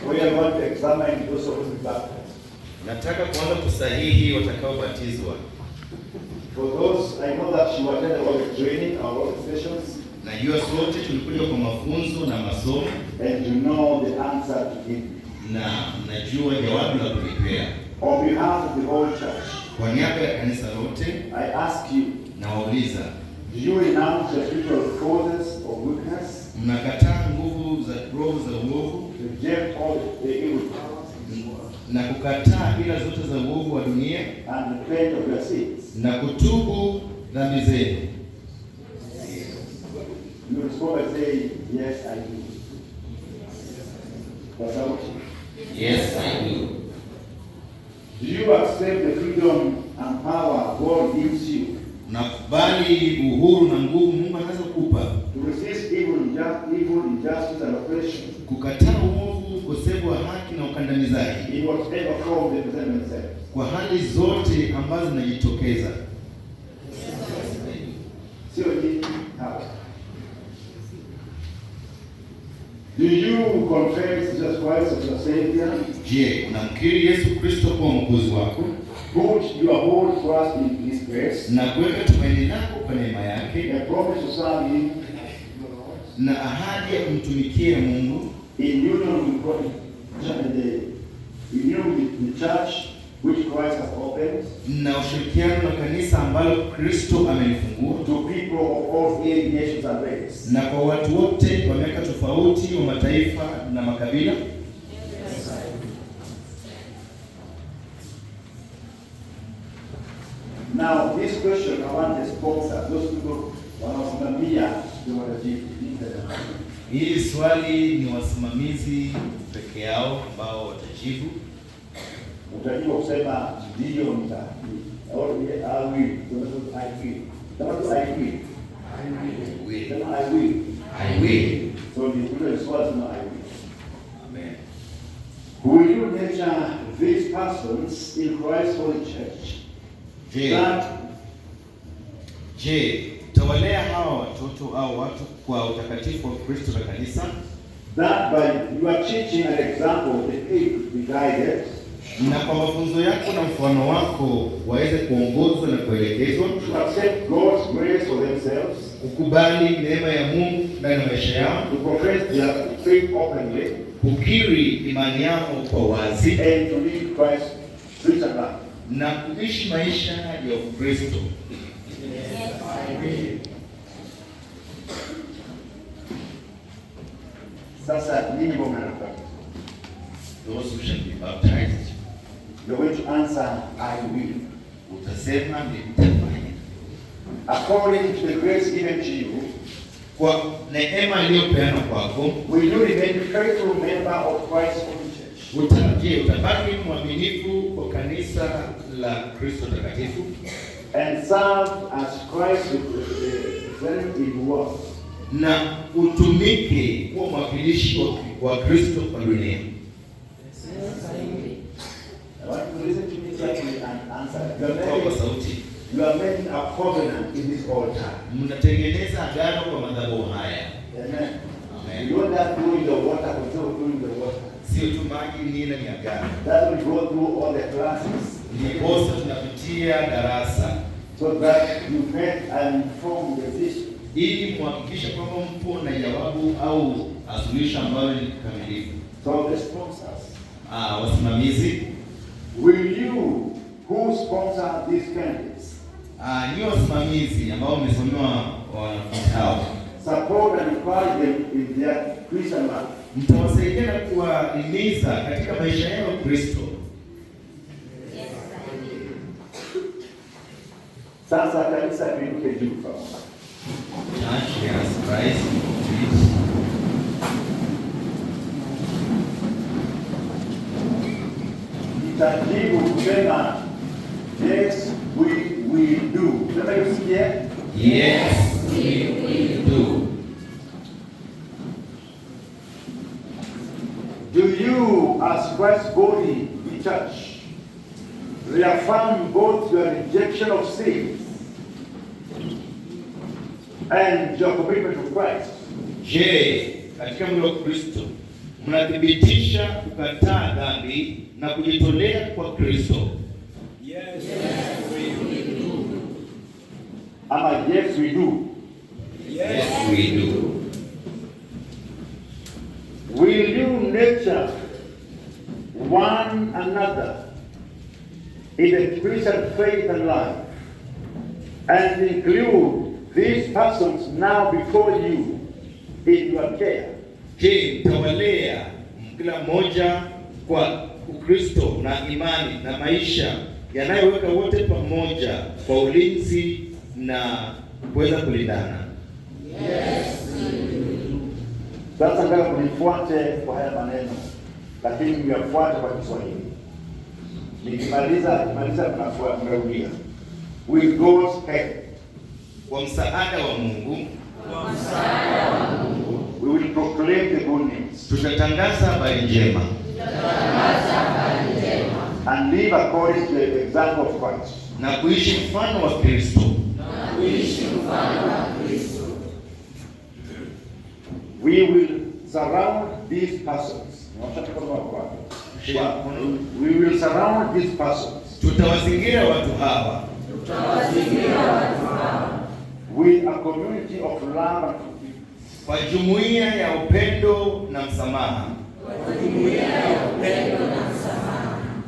We are going to examine those who will be baptized. Nataka kuanza kusahihi watakaobatizwa. For those, I know that you attended all the training, all the sessions. Najua sote tulikuja kwa mafunzo na masomo. And you know the answer to give. Na najua jawabu la kulipea. On behalf of the whole church, kwa niaba ya kanisa lote, I ask you, nawauliza, do you renounce the spiritual forces of weakness? Mnakataa nguvu za roho za uovu? Reject all the evil powers na kukataa ila zote za uovu wa dunia? And repent of your sins. Na kutubu dhambi zenu? You respond by saying, yes, I do. That's out. Yes, I do. Do you accept the freedom and power God gives you? Nakubali uhuru na nguvu Mungu anaweza kukupa. To resist evil, injustice and oppression. Kukataa uovu, ukosefu wa haki na ukandamizaji. In whatever form they present themselves. Kwa hali zote ambazo zinajitokeza. Sio hii hapa. Do you confess Jesus Christ as your Savior? Je, unamkiri Yesu Kristo kuwa mwokozi wako? Put your whole trust in His grace. Na kuweka tumaini lako kwa neema yake. And promise to serve Him. Na ahadi ya kumtumikia Mungu. In union with God, in union with the church which Christ has opened. Na ushirikiano na kanisa ambalo Kristo amelifungua. To people of all age, nations and races. Na kwa watu wote wa miaka tofauti, wa mataifa na makabila. Now, this question, I want the sponsor, those people wanaosimamia watajibu. Hili swali ni wasimamizi peke yao ambao watajibu. Utajibu kusema ndio nita. Au I will. I will. So the question was no, I will. Amen. Will you nurture these persons in Christ's Holy Church? Je, tawalea hawa watoto au watu kwa utakatifu wa Kristo na kanisa? That by your teaching and example the people be guided. Na kwa mafunzo yako na mfano wako waweze kuongozwa na kuelekezwa. To accept God's grace for themselves. Kukubali neema ya Mungu ndani ya maisha yao. To profess their faith openly. Kukiri imani yao kwa wazi. And to live Christ's Christian life. Na kuishi maisha ya Ukristo. Sasa nini mnataka? Those who shall be baptized. You're going to answer, I will. Utasema nitafanya. According to the grace given to you. Kwa neema iliyopeanwa kwako. Will you remain faithful member of Christ's Holy Church? Utabaki mwaminifu kwa kanisa la Kristo takatifu. And serve as Christ represented in the world. Na utumike kuwa mwakilishi wa Kristo kwa dunia. I want to listen to me carefully and answer. Kwa sauti. You are making a covenant in this altar. Mnatengeneza agano kwa madhabahu haya. Amen. Amen. You don't have to do in the water, control doing the water. Sio tu maji, ni ile ni agano. That will go through all the classes. Ndiposa tunapitia darasa. So that you get an informed decision. Ili muhakikishe kwamba mpo na jawabu au suluhisho ambayo ni kamilifu. So the sponsors. Wasimamizi. Will you who sponsor these candidates? Ni wasimamizi ambao wamesomewa wanafunzi hao. Support and encourage them in their Christian life. Mtawasaidia na kuwahimiza katika maisha yao Kristo. Sasa kanisa tuinuke juu pamoja. Church, yes, Christ. Nitajibu kusema yes we will do. Sema usikie. Yes, we will do. Do you as Christ's body, the church, reaffirm both your rejection of sin and your commitment to Christ? Je, katika mwili wa Kristo mnathibitisha kukataa dhambi na kujitolea kwa Kristo. Yes, we do. Ama yes we do. Yes, we do. Will you nurture one another in the Christian faith and life, and include these persons now before you in your care? Je, mtawalea kila mmoja kwa Ukristo na imani na maisha yanayoweka wote pamoja kwa ulinzi na kuweza kulindana? Yes. Sasa nataka mnifuate kwa haya maneno, lakini myafuate kwa Kiswahili. Nikimaliza mnarudia. With God's help, Kwa msaada wa Mungu, we will proclaim the good news tutatangaza habari njema and live according to the example of Christ. na kuishi mfano wa Kristo. We will surround these persons. We will surround these persons Tutawazingira watu hawa with a community of love and forgiveness, kwa jumuiya ya upendo na msamaha,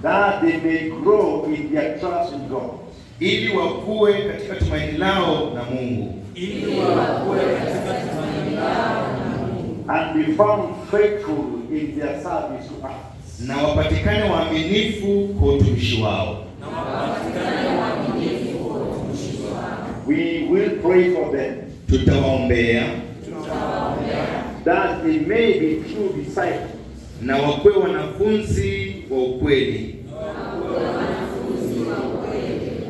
that they may grow in their trust in God ili wakue katika tumaini lao na Mungu, and be found faithful in their service to us. na wapatikane waaminifu kwa utumishi wao. We will pray for them Tutawaombea that they may be true disciples na wakuwe wanafunzi wa ukweli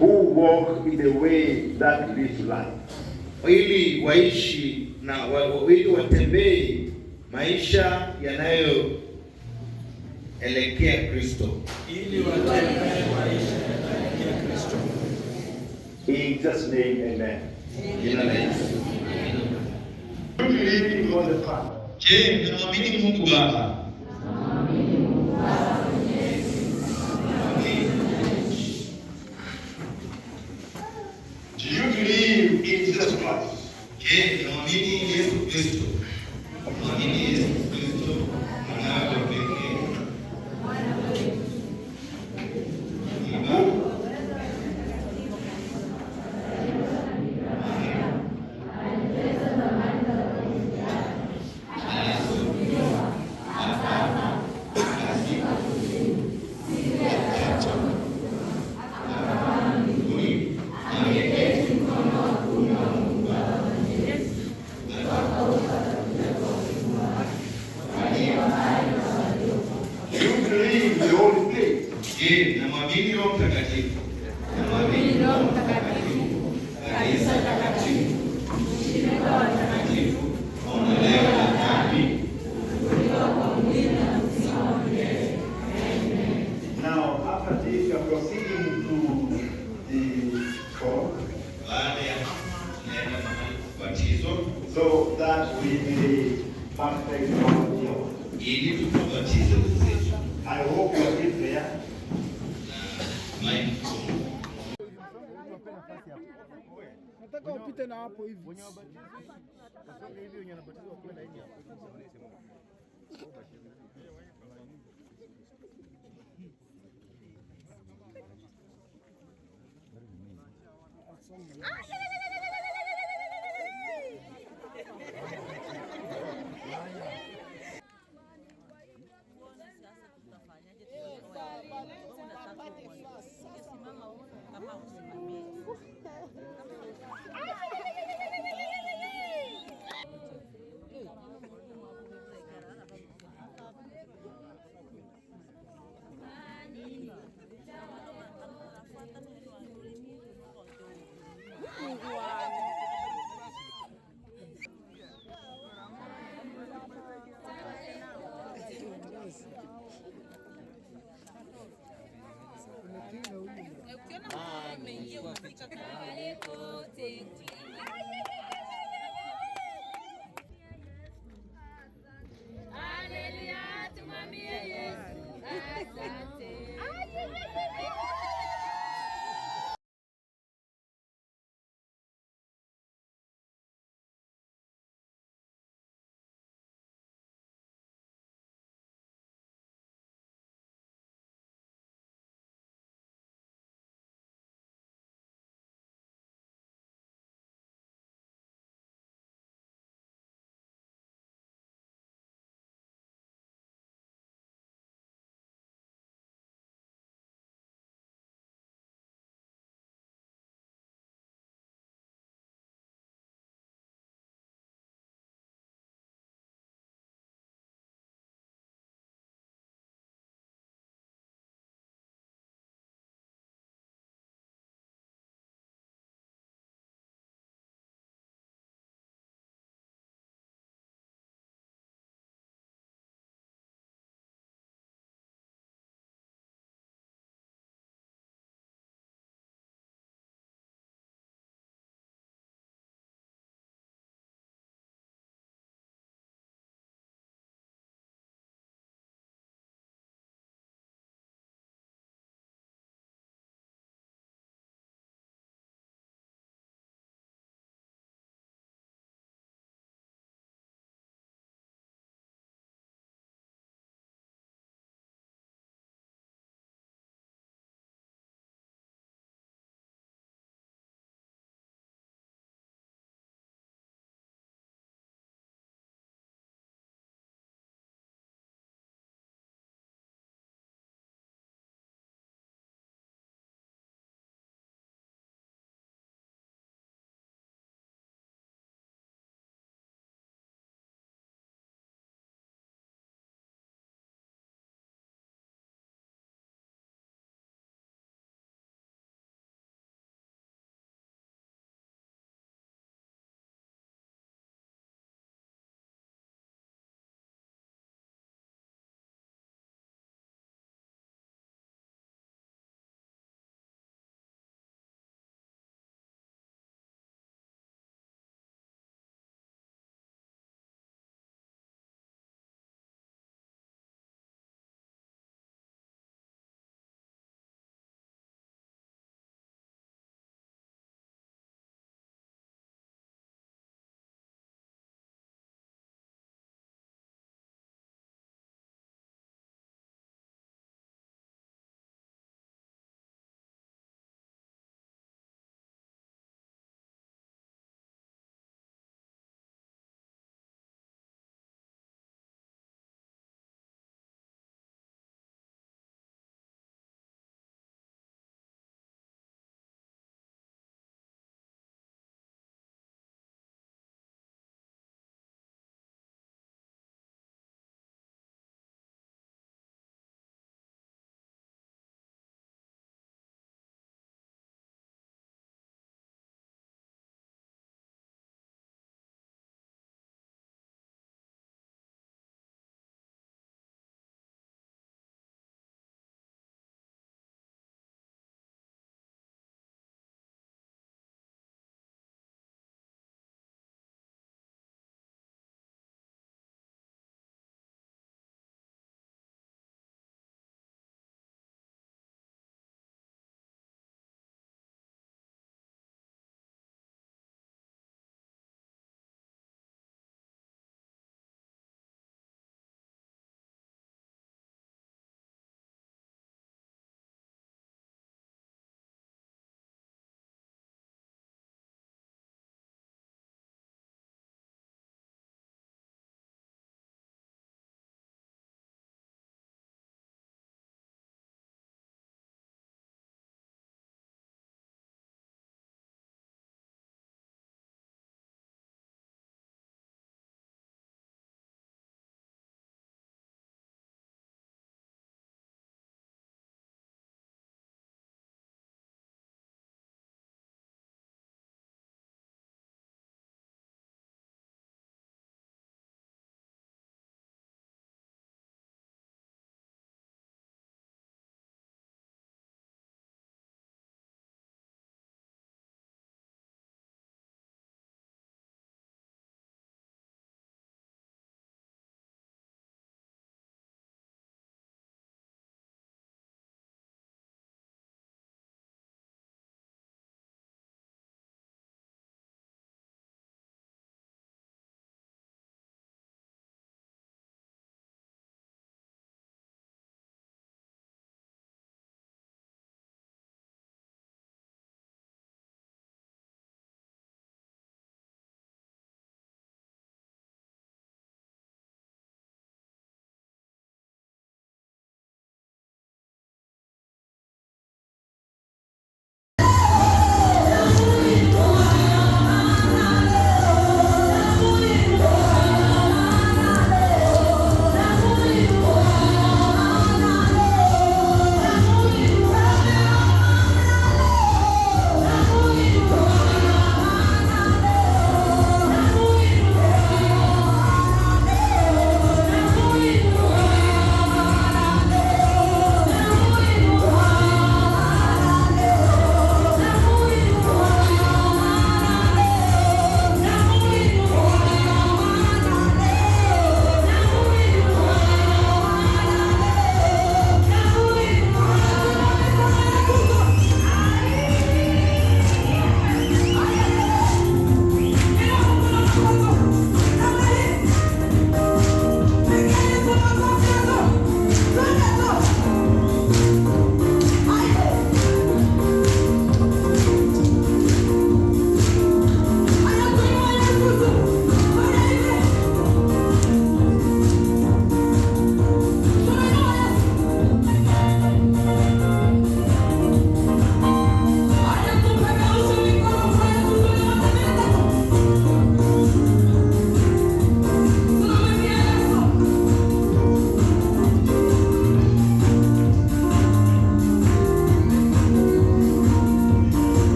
who walk in the way that leads to life. ili waishi na ili watembee maisha yanayoelekea Kristo. In Jesus' name, amen. Jina la Yesu. Do you believe in God the Father? Je, mnaamini Mungu Baba? Do you believe in Jesus Christ? Je, mnaamini Yesu Kristo? Mnaamini Yesu Kristo mwanawe pekee? Do you believe in the Holy Spirit? Je, mnamwamini Roho Mtakatifu? Mnamwamini Roho Mtakatifu? Kanisa takatifu, ushirika wa takatifu, ondoleo la dhambi, kufufuliwa kwa mwili na uzima wa milele. Now, after this, we are proceeding to the court Baada ya tunaenda mahali kubatizo so that we may perfect our job. ili tukabatize wenzetu. I hope you are still there. Nataka upite na hapo hivi. Hallelujah.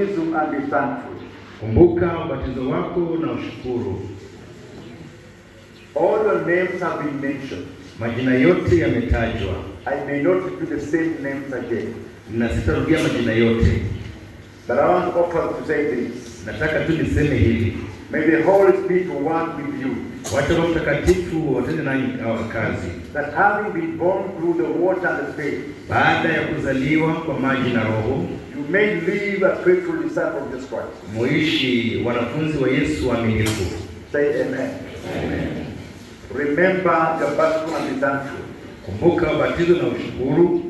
baptism and be thankful. Kumbuka ubatizo wako na ushukuru. All your names have been mentioned. Majina yote yametajwa. I may not repeat the same names again. Na sitarudia majina yote. But I want to offer to say this. Nataka tu niseme hivi. May the Holy Spirit work with you. Wacha Roho Mtakatifu watende nanyi kazi. That having been born through the water and the Spirit, baada ya kuzaliwa kwa maji na Roho, you may live a faithful disciple of Jesus Christ. Muishi wanafunzi wa Yesu waaminifu. Say amen. Amen. Remember your baptism and be thankful. Kumbuka ubatizo na ushukuru.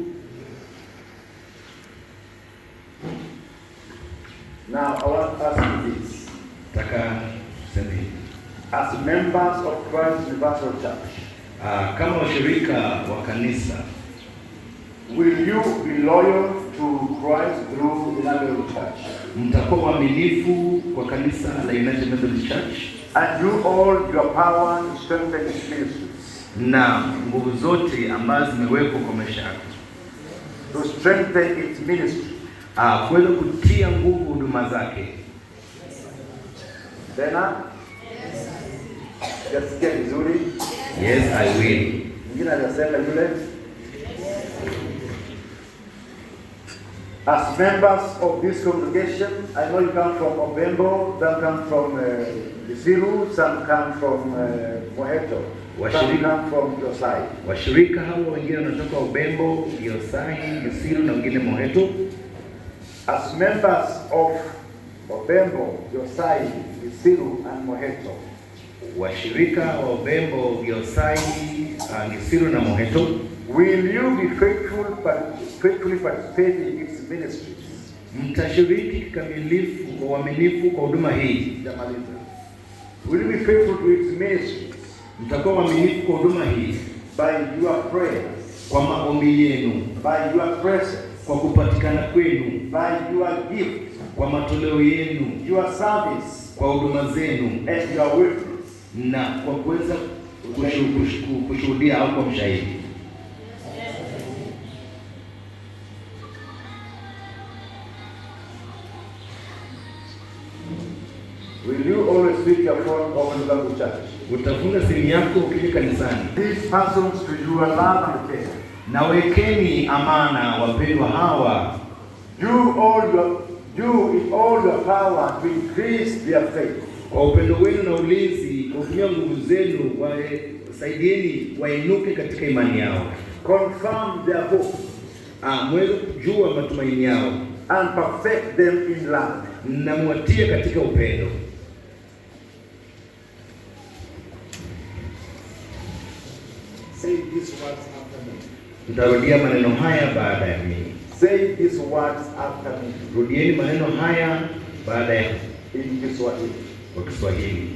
Now I want to ask you this. Nataka tuseme As members of Christ Universal Church, kama washirika wa kanisa, will you be loyal to Christ through Emmanuel Church? mtakuwa waaminifu kwa kanisa la United Methodist Church And you all your power to strengthen its ministries. na nguvu zote ambazo zimewekwa kwa maisha yako, To strengthen its ministry. kuweza kutia nguvu huduma zake. Tena? Jasikia vizuri? Yes, I will. Mwingine anasema yule? As members of this congregation, I know you come from Obembo, some come from Isiru, some come from Moheto, some come from Yosai. Washirika hao wengine wanatoka Ubembo, Yosai, Isiru na wengine Moheto. As members of Obembo, Yosai, Isiru and Moheto, washirika wa Ubembo, Yosai, Isiru na Moheto, will you be faithfully participate in its ministries? Mtashiriki kikamilifu kwa uaminifu kwa huduma hii. Will you be faithful to its ministries? Mtakuwa waaminifu kwa huduma hii By your prayers, kwa maombi yenu, by your presence, kwa kupatikana kwenu, by your gift, kwa matoleo yenu, your service, kwa huduma zenu and your witness. na kwa kuweza kushuhudia au kwa mshahidi. Will you always speak your phone over the Bible church? Utafunga simu yako ukija kanisani. These persons to your love and care. Na wekeni amana wapendwa hawa. Do in all your power to increase their faith. Kwa upendo wenu na ulinzi, kutumia nguvu zenu, wasaidieni wainuke katika imani yao. Confirm their hope. Mweze kujua matumaini yao. And perfect them in love. Na muwatie katika upendo. Say these words after me. Tutarudia maneno haya baada ya mimi. Say these words after me. Rudieni maneno haya baada ya In Kiswahili. kwa Kiswahili.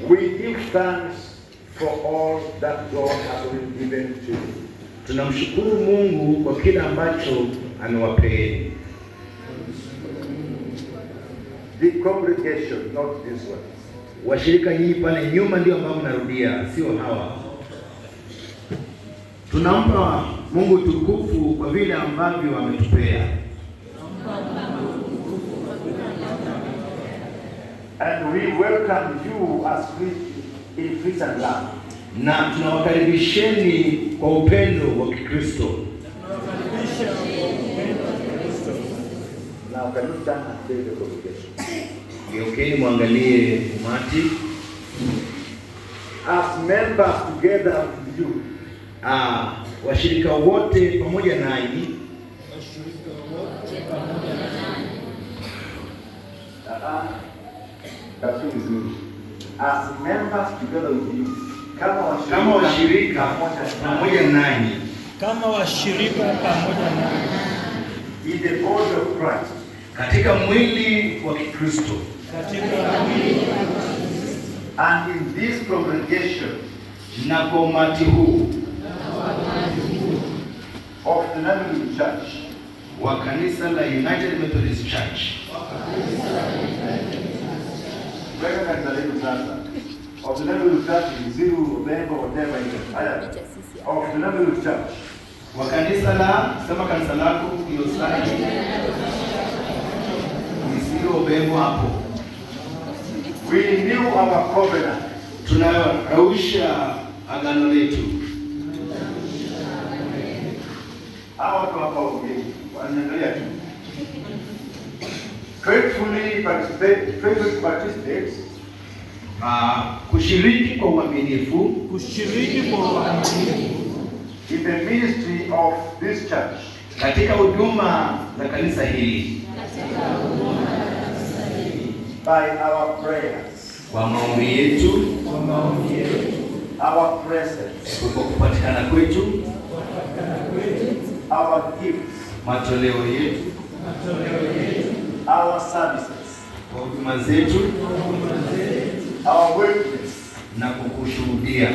We give thanks for all that God has given to you. Tunamshukuru Mungu kwa kila ambacho amewapeeni. The congregation, not this one. Washirika nyinyi pale nyuma ndio ambao mnarudia, sio hawa. Tunampa Mungu tukufu kwa vile ambavyo ametupea. And we welcome you as in Christian love. Na tunawakaribisheni kwa upendo wa Kikristo. Now can you stand and say the congregation? Geukeni muangalie umati. As members together with you. Washirika wote pamoja nanyi. As members together with you. Kama washirika pamoja nanyi. Kama washirika pamoja nanyi. In the body of Christ. Katika mwili wa Kikristo. And in this congregation. Na kwa umati huu. Of the Neighborhood Church. Wa kanisa la United Methodist Church. Of the Neighborhood Church in Zero, Obembo, whatever it is. Of the Neighborhood Church. Wa kanisa la, sema kanisa lako, Yosai, ukiwa Ubembo hapo. We renew our covenant. Tunarudisha agano letu. Hawa watu hapa wanaangalia tu. Faithfully participate. Kushiriki kwa uaminifu. In the ministry of this church. Katika huduma za kanisa hili. By our prayers. Kwa maombi yetu. Our presence. Kwa kupatikana kwetu. Our gifts. Matoleo yetu. Our services. Kwa huduma zetu. Our witness. Na kukushuhudia.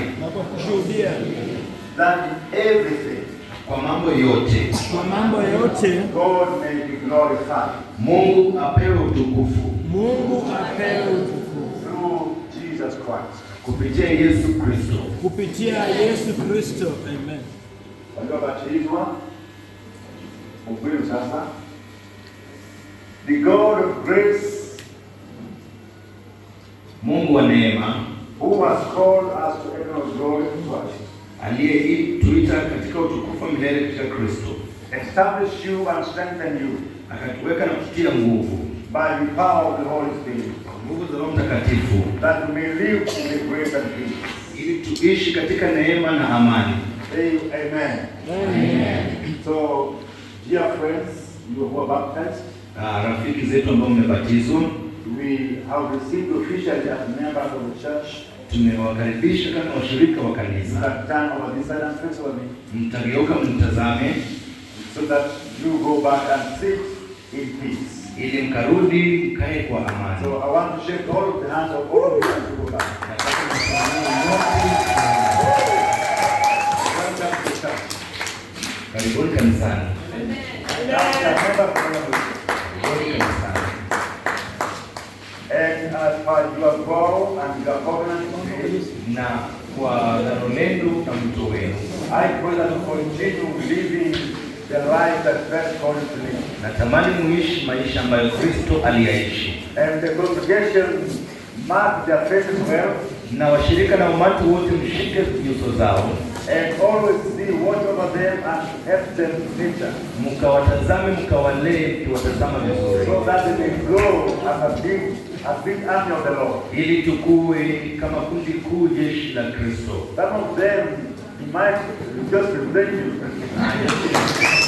That everything. Kwa mambo yote. God may be glorified. Mungu apewe utukufu. Through Jesus Christ. Kupitia Yesu Kristo. Amen. Waliobatizwa ubiri sasa. The God of grace, Mungu wa neema, who has called us to eternal glory twice, aliyetuita katika utukufu wa milele katika Kristo, establish you and strengthen you, akatuweka na kututia nguvu by the power of the Holy Spirit, nguvu za Roho Mtakatifu, that we may live in the grace and peace. ili tuishi katika neema na amani. Amen. So, dear friends, you who are baptized, Rafiki zetu ambao mmebatizwa, we have received officially as members of the church. Tumewakaribisha kama washirika wa kanisa. That time over this side and face over me. Mtageuka mtazame, So that you go back and sit in peace. ili mkarudi mkae kwa amani. So I want to shake all of the hands of all of you as you go back. Welcome to church. Karibuni kanisani. And as far as your vow and your covenant, Na kwa agano lenu na mto wenu, I pray that you continue living the life that Christ called to live. natamani muishi maisha ambayo Kristo aliyaishi. And the congregation mark their faces well. Na washirika na umati wote mshike nyuso zao, And always see, watch over them and help them nature. mkawatazame, mkawalee, mkiwatazama vizuri, So that they may grow as a big army of the Lord. ili tukue kama kundi kuu, jeshi la Kristo. Some of them might just represent you.